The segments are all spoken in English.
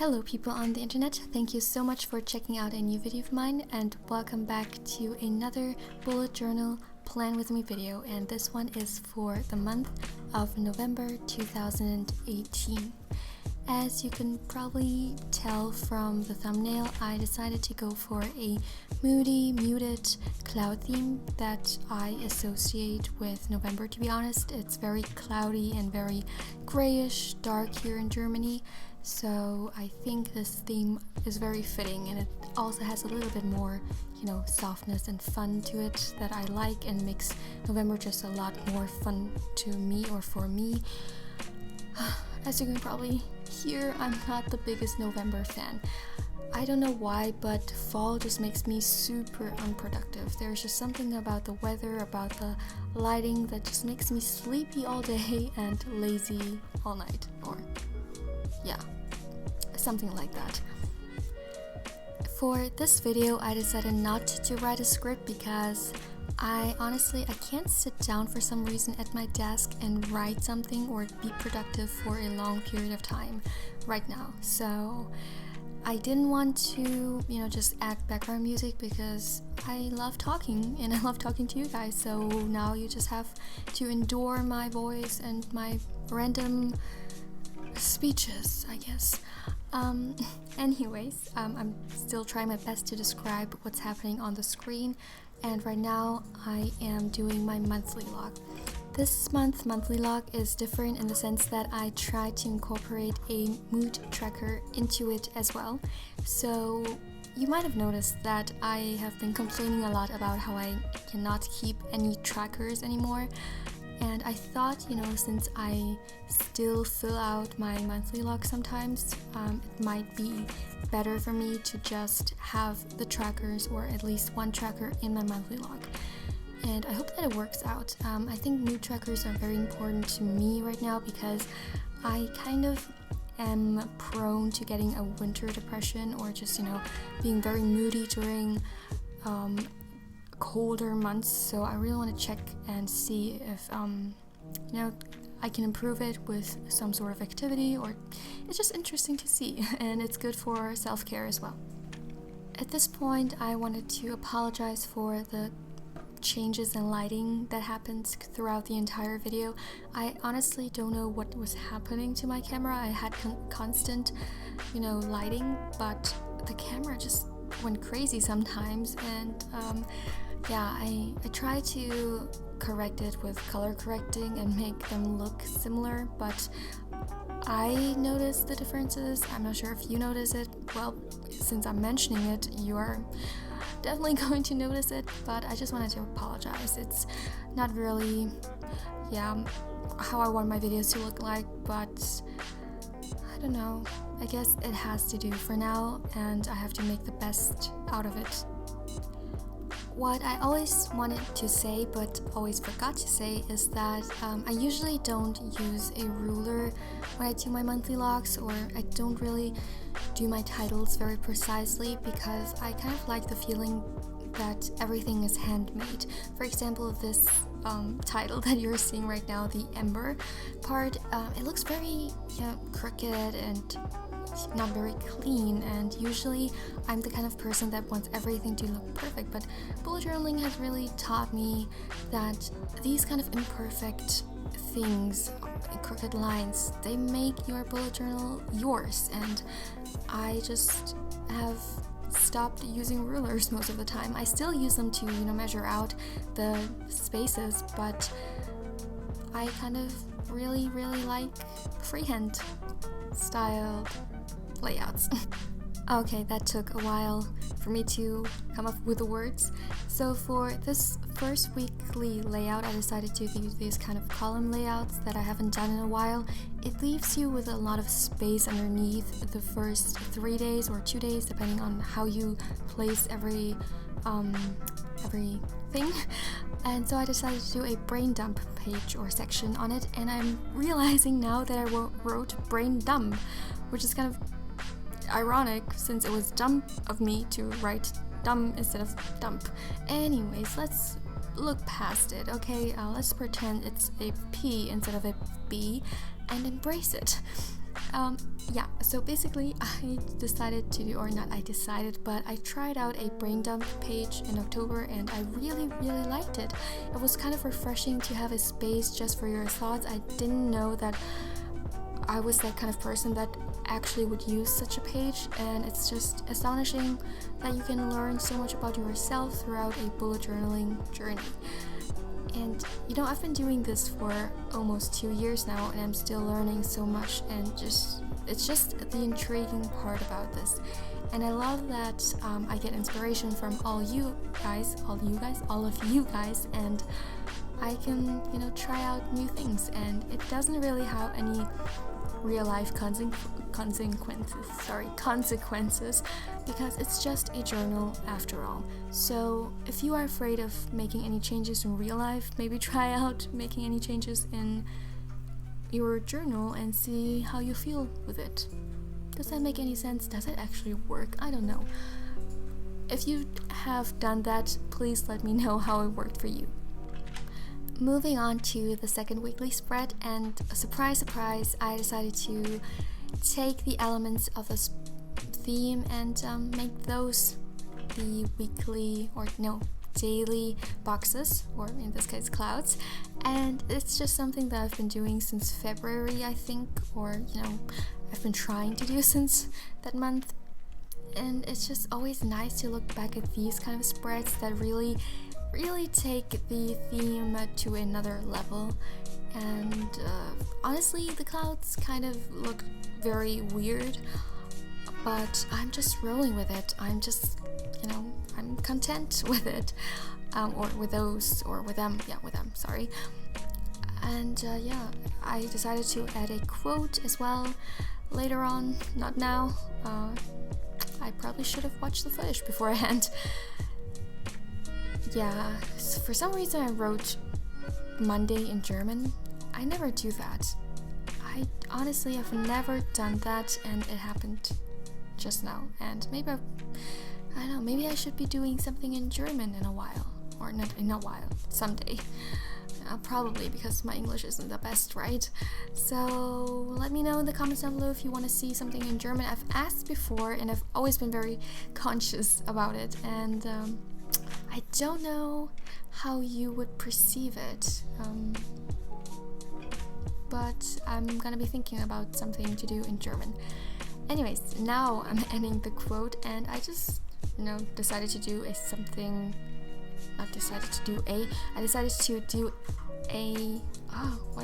Hello people on the internet, thank you so much for checking out a new video of mine and welcome back to another bullet journal plan with me video, and this one is for the month of November 2018. As you can probably tell from the thumbnail, I decided to go for a moody, muted cloud theme that I associate with November. To be honest, it's very cloudy and very grayish, dark here in Germany, so I think this theme is very fitting, and it also has a little bit more, softness and fun to it that I like and makes November just a lot more fun to me, or for me. As you can probably hear, I'm not the biggest November fan. I don't know why, but fall just makes me super unproductive. There's just something about the weather, about the lighting that just makes me sleepy all day and lazy all night, or something like that. For this video, I decided not to write a script because I can't sit down for some reason at my desk and write something or be productive for a long period of time right now. So I didn't want to, just add background music because I love talking and I love talking to you guys. So now you just have to endure my voice and my random speeches, I guess. Anyways, I'm still trying my best to describe what's happening on the screen. And right now I am doing my monthly log. This month's monthly log is different in the sense that I try to incorporate a mood tracker into it as well. So you might have noticed that I have been complaining a lot about how I cannot keep any trackers anymore. And I thought, since I still fill out my monthly log sometimes, it might be better for me to just have the trackers, or at least one tracker in my monthly log. And I hope that it works out. I think mood trackers are very important to me right now because I kind of am prone to getting a winter depression, or just, being very moody during colder months. So I really want to check and see if I can improve it with some sort of activity, or it's just interesting to see, and it's good for self-care as well. At this point, I wanted to apologize for the changes in lighting that happens throughout the entire video. I honestly don't know what was happening to my camera. I had constant, lighting, but the camera just went crazy sometimes, and I try to correct it with color correcting and make them look similar, but I noticed the differences. I'm not sure if you notice it. Well, since I'm mentioning it, you are definitely going to notice it, but I just wanted to apologize. It's not really how I want my videos to look like, but I don't know. I guess it has to do for now, and I have to make the best out of it. What I always wanted to say but always forgot to say is that I usually don't use a ruler when I do my monthly logs, or I don't really do my titles very precisely because I kind of like the feeling that everything is handmade. For example, this title that you're seeing right now, the Ember part, it looks very crooked and not very clean, and usually I'm the kind of person that wants everything to look perfect, but bullet journaling has really taught me that these kind of imperfect things, crooked lines, they make your bullet journal yours, and I just have stopped using rulers most of the time. I still use them to measure out the spaces, but I kind of really like freehand style layouts. Okay, that took a while for me to come up with the words. So for this first weekly layout, I decided to use these kind of column layouts that I haven't done in a while. It leaves you with a lot of space underneath the first 3 days or 2 days, depending on how you place everything. And so I decided to do a brain dump page or section on it, and I'm realizing now that I wrote brain dump, which is kind of ironic since it was dumb of me to write dumb instead of dump. Anyways, let's look past it, okay? Let's pretend it's a P instead of a B and embrace it. Yeah, so basically I decided to do, or not I decided, but I tried out a brain dump page in October and I really liked it. It was kind of refreshing to have a space just for your thoughts. I didn't know that I was that kind of person that actually would use such a page, and it's just astonishing that you can learn so much about yourself throughout a bullet journaling journey. And I've been doing this for almost 2 years now, and I'm still learning so much, and it's just the intriguing part about this. And I love that I get inspiration from all of you guys, and I can try out new things, and it doesn't really have any real life consequences, because it's just a journal after all. So if you are afraid of making any changes in real life, maybe try out making any changes in your journal and see how you feel with it. Does that make any sense? Does it actually work? I don't know. If you have done that, please let me know how it worked for you. Moving on to the second weekly spread, and surprise, I decided to take the elements of this theme and make those the daily boxes, or in this case clouds. And it's just something that I've been doing since February, I think, or I've been trying to do since that month. And it's just always nice to look back at these kind of spreads that really take the theme to another level. And honestly, the clouds kind of look very weird, but I'm just rolling with it. I'm just, I'm content with it, or with them, sorry. And I decided to add a quote as well later on, not now. I probably should have watched the footage beforehand. Yeah, for some reason I wrote Monday in German. I never do that. Honestly, I've never done that, and it happened just now. And maybe maybe I should be doing something in German in a while. Or not in a while, someday. Probably, because my English isn't the best, right? So let me know in the comments down below if you want to see something in German. I've asked before, and I've always been very conscious about it. And I don't know how you would perceive it, but I'm gonna be thinking about something to do in German. Anyways, now I'm ending the quote, and I just, decided to do what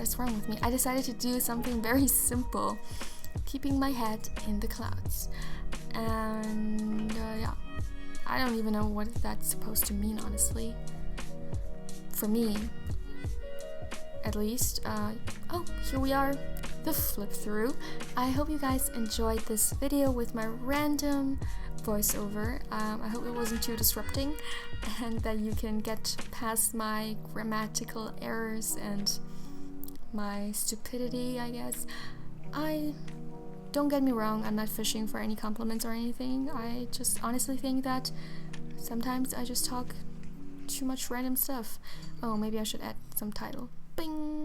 is wrong with me? I decided to do something very simple, keeping my head in the clouds. And I don't even know what that's supposed to mean, honestly. For me, at least. Here we are, the flip through. I hope you guys enjoyed this video with my random voiceover. I hope it wasn't too disrupting, and that you can get past my grammatical errors and my stupidity, I guess. Don't get me wrong, I'm not fishing for any compliments or anything. I just honestly think that sometimes I just talk too much random stuff. Oh, maybe I should add some title. Bing!